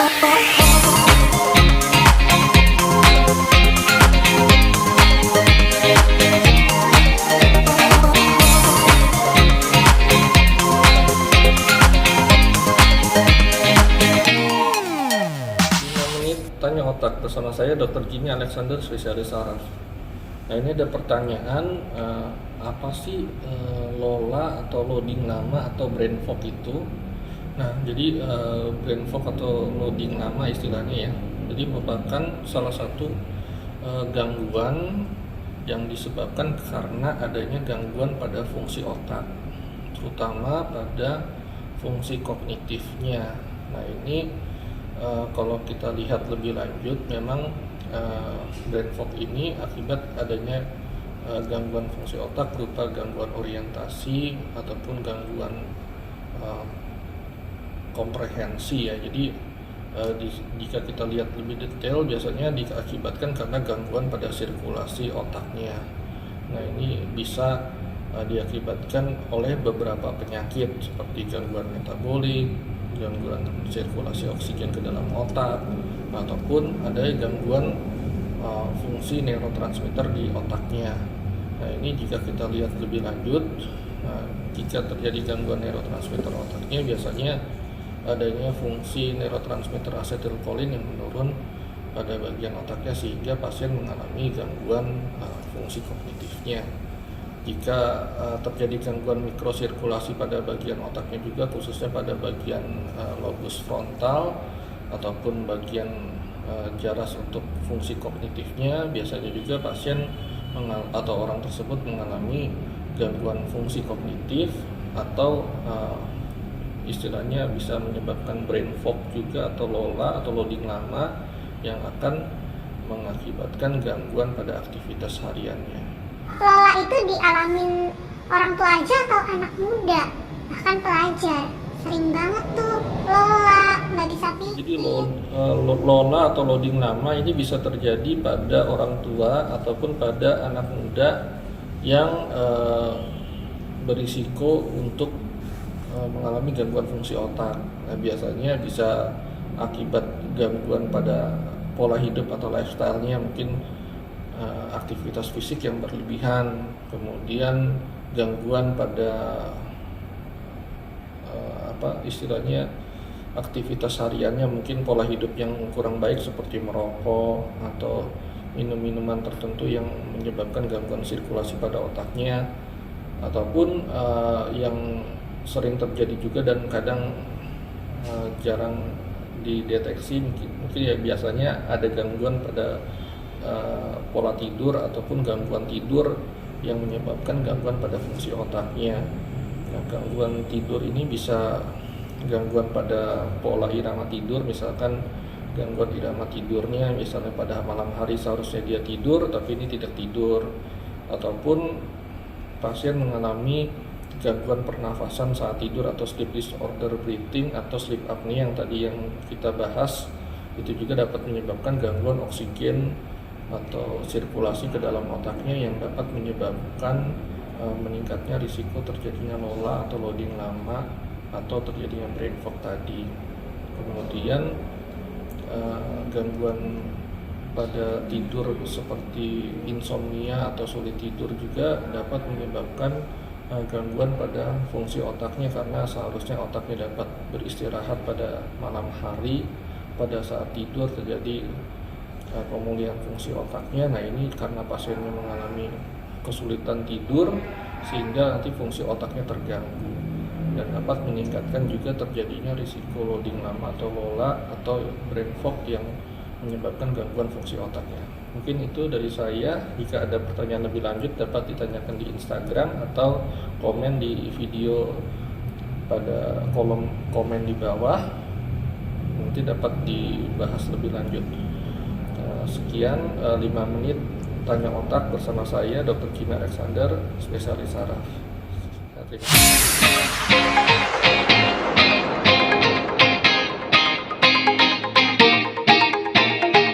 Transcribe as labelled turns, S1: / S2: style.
S1: Tanya otak bersama saya Dr. Jimmy Alexander, spesialis saraf. Nah, ini ada pertanyaan, apa sih LOLA atau loading lama atau brain fog itu? Nah, jadi brain fog atau loading lama istilahnya ya. Jadi merupakan salah satu gangguan yang disebabkan karena adanya gangguan pada fungsi otak, terutama pada fungsi kognitifnya. Nah, ini kalau kita lihat lebih lanjut, memang brain fog ini akibat adanya gangguan fungsi otak berupa gangguan orientasi ataupun gangguan komprehensi ya. Jadi jika kita lihat lebih detail, biasanya diakibatkan karena gangguan pada sirkulasi otaknya. Nah, ini bisa diakibatkan oleh beberapa penyakit seperti gangguan metabolik, gangguan sirkulasi oksigen ke dalam otak, ataupun ada gangguan fungsi neurotransmitter di otaknya. Nah, ini jika kita lihat lebih lanjut, jika terjadi gangguan neurotransmitter otaknya, biasanya adanya fungsi neurotransmitter asetilkolin yang menurun pada bagian otaknya sehingga pasien mengalami gangguan fungsi kognitifnya. Jika terjadi gangguan mikrosirkulasi pada bagian otaknya juga, khususnya pada bagian lobus frontal ataupun bagian jaras untuk fungsi kognitifnya, biasanya juga pasien atau orang tersebut mengalami gangguan fungsi kognitif atau istilahnya bisa menyebabkan brain fog juga atau LOLA atau loading lama yang akan mengakibatkan gangguan pada aktivitas hariannya.
S2: LOLA itu dialamin orang tua aja atau anak muda, bahkan pelajar. Sering banget tuh LOLA, nggak bisa tidur.
S1: Jadi LOLA atau loading lama ini bisa terjadi pada orang tua ataupun pada anak muda yang berisiko untuk mengalami gangguan fungsi otak. Nah, biasanya bisa akibat gangguan pada pola hidup atau lifestyle-nya, mungkin aktivitas fisik yang berlebihan, kemudian gangguan pada istilahnya aktivitas hariannya, mungkin pola hidup yang kurang baik seperti merokok atau minum-minuman tertentu yang menyebabkan gangguan sirkulasi pada otaknya, ataupun yang sering terjadi juga dan kadang jarang dideteksi, mungkin ya biasanya ada gangguan pada pola tidur ataupun gangguan tidur yang menyebabkan gangguan pada fungsi otaknya. Nah, gangguan tidur ini bisa gangguan pada pola irama tidur, misalkan gangguan irama tidurnya misalnya pada malam hari seharusnya dia tidur tapi ini tidak tidur, ataupun pasien mengalami gangguan pernafasan saat tidur atau sleep disorder breathing atau sleep apnea yang tadi yang kita bahas, itu juga dapat menyebabkan gangguan oksigen atau sirkulasi ke dalam otaknya yang dapat menyebabkan meningkatnya risiko terjadinya LOLA atau loading lama atau terjadinya brain fog tadi. Kemudian gangguan pada tidur seperti insomnia atau sulit tidur juga dapat menyebabkan gangguan pada fungsi otaknya, karena seharusnya otaknya dapat beristirahat pada malam hari, pada saat tidur terjadi pemulihan fungsi otaknya. Nah, ini karena pasiennya mengalami kesulitan tidur sehingga nanti fungsi otaknya terganggu dan dapat meningkatkan juga terjadinya risiko loading lama atau LOLA atau brain fog yang menyebabkan gangguan fungsi otaknya. Mungkin itu dari saya. Jika ada pertanyaan lebih lanjut dapat ditanyakan di Instagram atau komen di video pada kolom komen di bawah, nanti dapat dibahas lebih lanjut. Sekian 5 menit tanya otak bersama saya Dr. Jimmy Alexander, spesialis saraf. Terima kasih.